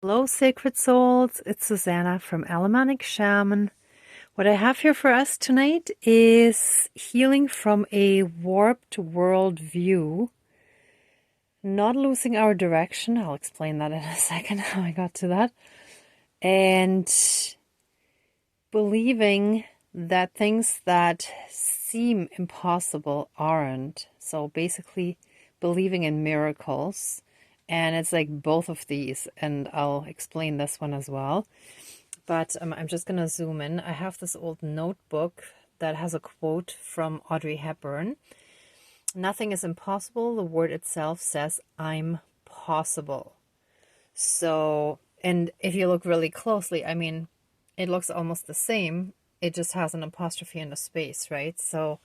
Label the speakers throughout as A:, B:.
A: Hello, Sacred Souls. It's Susanna from Alamanic Shaman. What I have here for us tonight is healing from a warped world view, not losing our direction. I'll explain that in a second, how I got to that. And believing that things that seem impossible aren't. So basically, believing in miracles. And it's like both of these, and I'll explain this one as well. But I'm just going to zoom in. I have this old notebook that has a quote from Audrey Hepburn. Nothing is impossible. The word itself says, I'm possible. So, and if you look really closely, I mean, it looks almost the same. It just has an apostrophe in the space, right? So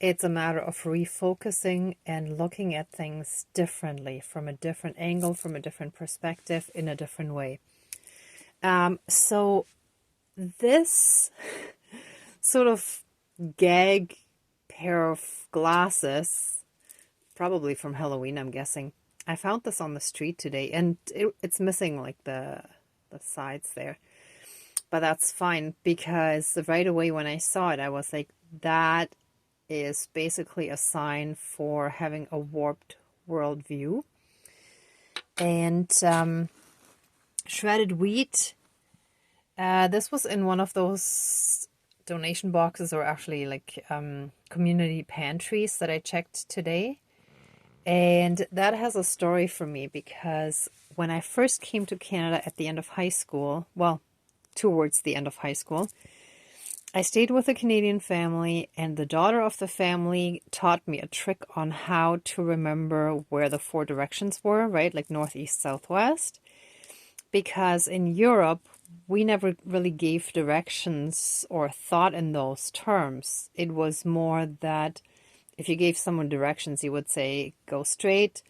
A: it's a matter of refocusing and looking at things differently, from a different angle, from a different perspective, in a different way. So this sort of gag pair of glasses, probably from Halloween, I'm guessing. I found this on the street today, and it's missing like the sides there. But that's fine, because right away when I saw it, I was like, that is basically a sign for having a warped worldview. And shredded wheat, this was in one of those donation boxes, or actually like community pantries that I checked today. And that has a story for me, because when I first came to Canada at the end of high school, well, towards the end of high school, I stayed with a Canadian family, and the daughter of the family taught me a trick on how to remember where the four directions were, right? Like north, east, south, west. Because in Europe, we never really gave directions or thought in those terms. It was more that if you gave someone directions, you would say, go straight,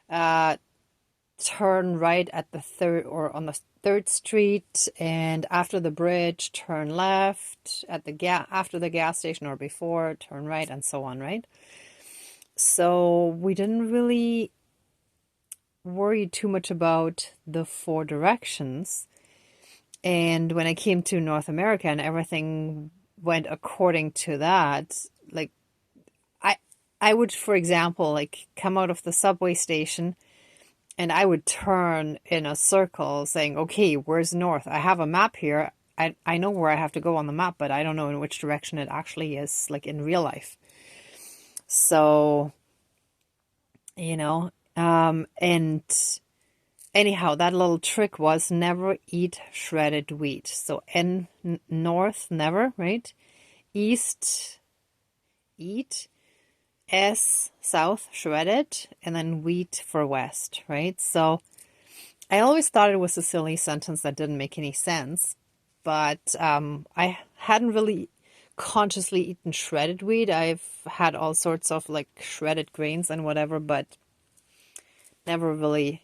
A: turn right at the third or on the third street, and after the bridge, turn left at the after the gas station or before, turn right, and so on, right? So we didn't really worry too much about the four directions. And when I came to North America and everything went according to that, like I would, for example, like come out of the subway station and I would turn in a circle saying, okay, where's north? I have a map here. I know where I have to go on the map, but I don't know in which direction it actually is, like in real life. So, and anyhow, that little trick was never eat shredded wheat. So north, never, right? East, eat. South, shredded, and then wheat for west, right? So I always thought it was a silly sentence that didn't make any sense, but I hadn't really consciously eaten shredded wheat. I've had all sorts of like shredded grains and whatever, but never really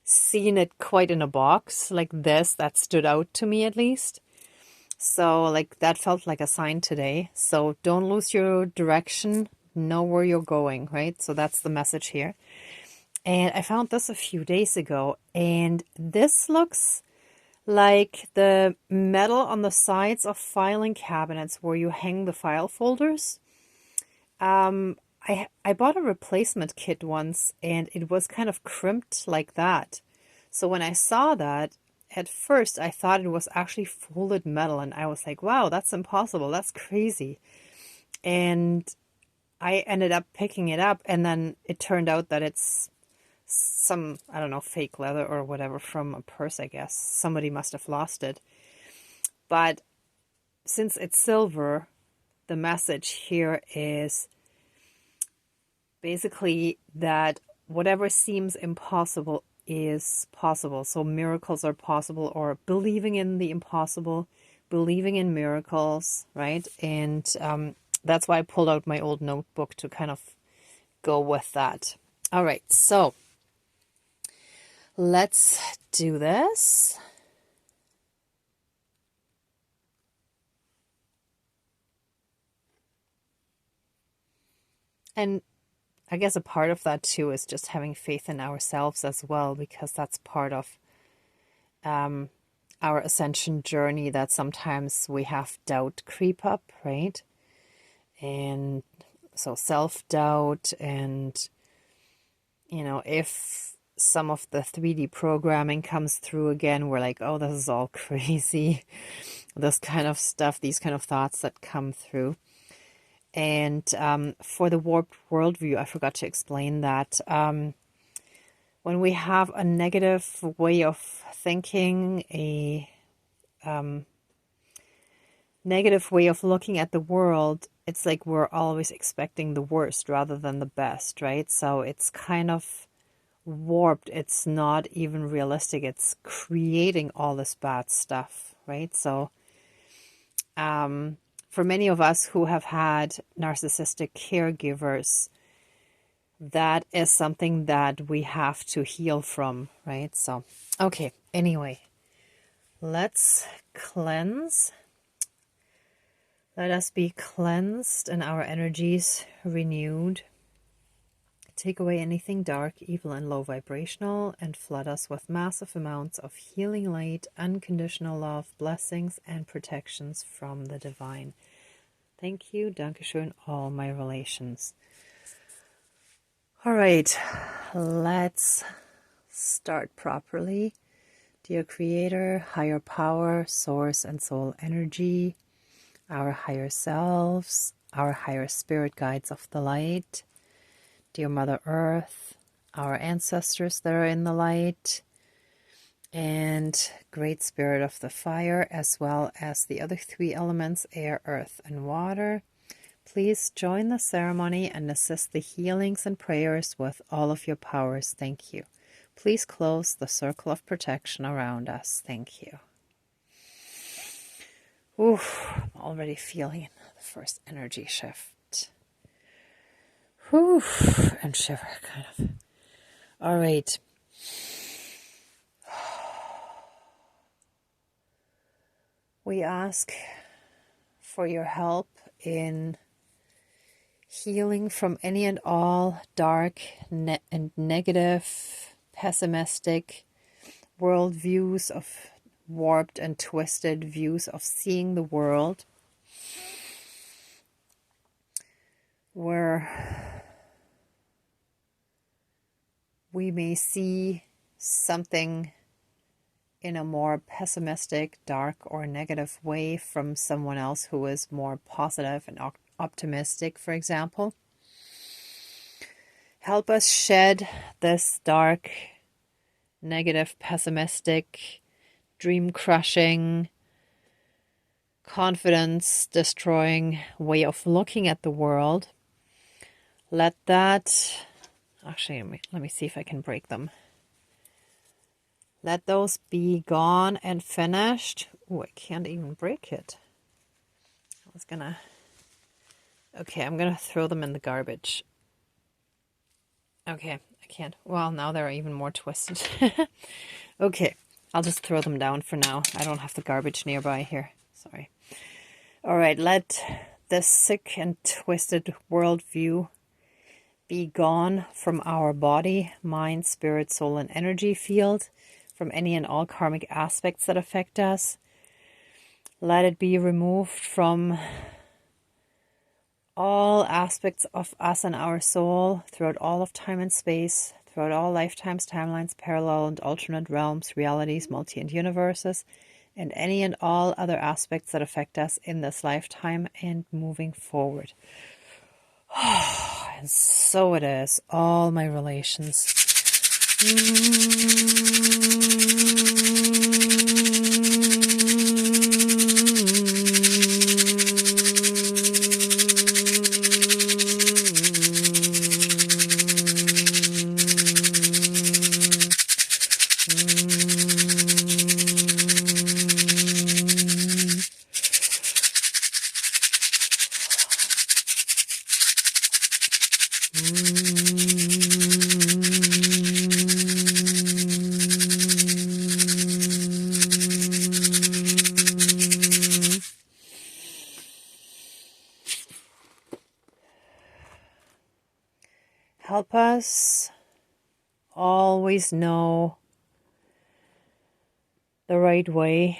A: seen it quite in a box like this. That stood out to me, at least. So like that felt like a sign today. So don't lose your direction. Know where you're going, right? So that's the message here. And I found this a few days ago, and this looks like the metal on the sides of filing cabinets where you hang the file folders. I bought a replacement kit once, and it was kind of crimped like that. So when I saw that, at first I thought it was actually folded metal, and I was like, wow, that's impossible. That's crazy. And I ended up picking it up, and then it turned out that it's some, I don't know, fake leather or whatever from a purse, I guess. Somebody must have lost it. But since it's silver, the message here is basically that whatever seems impossible is possible. So miracles are possible, or believing in the impossible, believing in miracles, right? And that's why I pulled out my old notebook to kind of go with that. All right, so let's do this. And I guess a part of that too is just having faith in ourselves as well, because that's part of our ascension journey that sometimes we have doubt creep up, right? And so self-doubt, and if some of the 3D programming comes through again, we're like, oh, this is all crazy. This kind of stuff, these kind of thoughts that come through. And for the warped worldview, I forgot to explain that when we have a negative way of thinking, a negative way of looking at the world, it's like we're always expecting the worst rather than the best, right? So it's kind of warped. It's not even realistic. It's creating all this bad stuff, right? So for many of us who have had narcissistic caregivers, that is something that we have to heal from, right? So, okay, anyway, let's cleanse. Let us be cleansed and our energies renewed. Take away anything dark, evil, and low vibrational, and flood us with massive amounts of healing light, unconditional love, blessings, and protections from the divine. Thank you, Dankeschön, all my relations. All right, let's start properly. Dear Creator, higher power, source, and soul energy, our higher selves, our higher spirit guides of the light, dear Mother Earth, our ancestors that are in the light, and Great Spirit of the Fire, as well as the other 3 elements, air, earth, and water. Please join the ceremony and assist the healings and prayers with all of your powers. Thank you. Please close the circle of protection around us. Thank you. Oof, I'm already feeling the first energy shift. Oof, and shiver, kind of. All right. We ask for your help in healing from any and all dark and negative, pessimistic worldviews, of warped and twisted views of seeing the world, where we may see something in a more pessimistic, dark, or negative way from someone else who is more positive and optimistic, for example. Help us shed this dark, negative, pessimistic, dream-crushing, confidence-destroying way of looking at the world. Let that... Actually, let me see if I can break them. Let those be gone and finished. Oh, I can't even break it. I was gonna... Okay, I'm gonna throw them in the garbage. Okay, I can't. Well, now they're even more twisted. Okay, I'll just throw them down for now. I don't have the garbage nearby here. Sorry. All right, let this sick and twisted worldview be gone from our body, mind, spirit, soul, and energy field, from any and all karmic aspects that affect us. Let it be removed from all aspects of us and our soul throughout all of time and space, throughout all lifetimes, timelines, parallel and alternate realms, realities, multi and universes, and any and all other aspects that affect us in this lifetime and moving forward. And so it is, all my relations. Help us always know the right way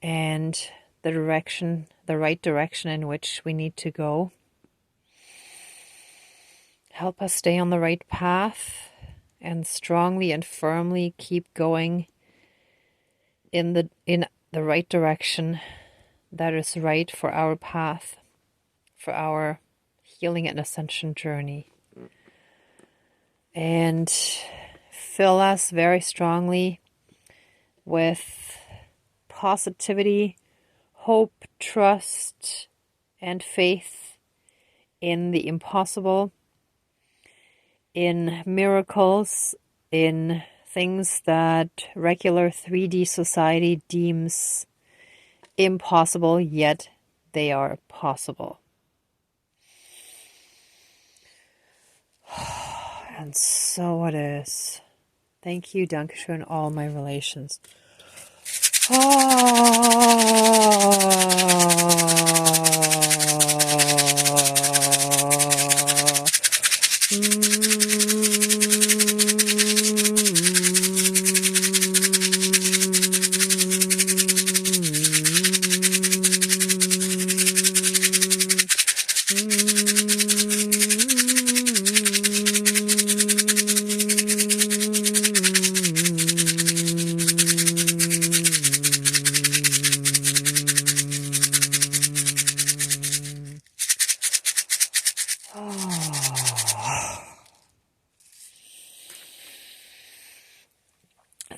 A: and the right direction in which we need to go. Help us stay on the right path and strongly and firmly keep going in the right direction that is right for our path, for our healing and ascension journey. And fill us very strongly with positivity, hope, trust, and faith in the impossible, in miracles, in things that regular 3D society deems impossible, yet they are possible. And so it is. Thank you, Dankeschön, all my relations.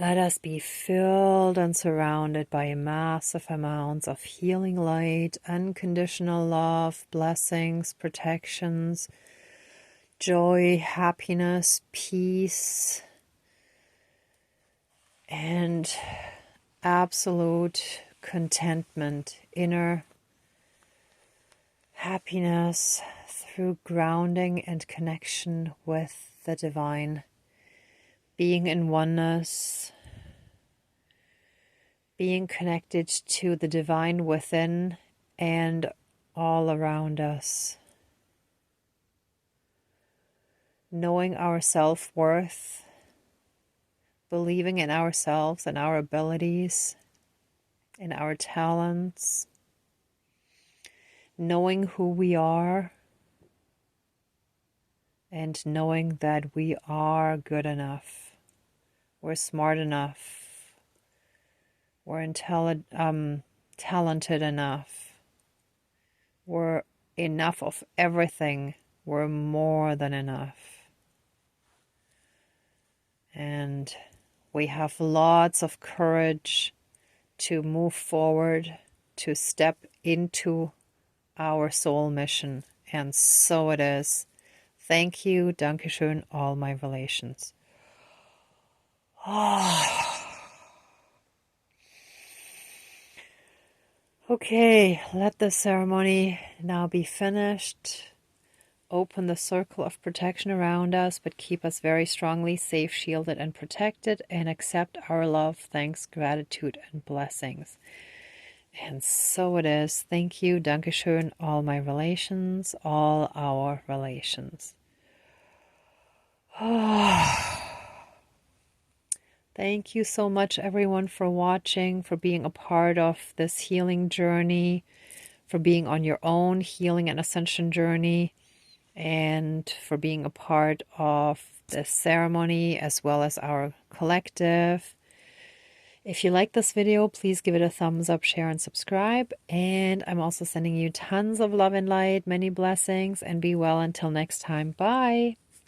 A: Let us be filled and surrounded by massive amounts of healing light, unconditional love, blessings, protections, joy, happiness, peace, and absolute contentment, inner happiness through grounding and connection with the divine. Being in oneness, being connected to the divine within and all around us. Knowing our self-worth, believing in ourselves and our abilities, in our talents, knowing who we are, and knowing that we are good enough. We're smart enough. We're talented enough. We're enough of everything. We're more than enough. And we have lots of courage to move forward, to step into our soul mission. And so it is. Thank you, Dankeschön, all my relations. Okay, let the ceremony now be finished. Open the circle of protection around us, but keep us very strongly safe, shielded, and protected, and accept our love, thanks, gratitude, and blessings. And so it is. Thank you, Dankeschön, all my relations, all our relations. Thank you so much, everyone, for watching, for being a part of this healing journey, for being on your own healing and ascension journey, and for being a part of this ceremony as well as our collective. If you like this video, please give it a thumbs up, share, and subscribe. And I'm also sending you tons of love and light, many blessings, and be well until next time. Bye.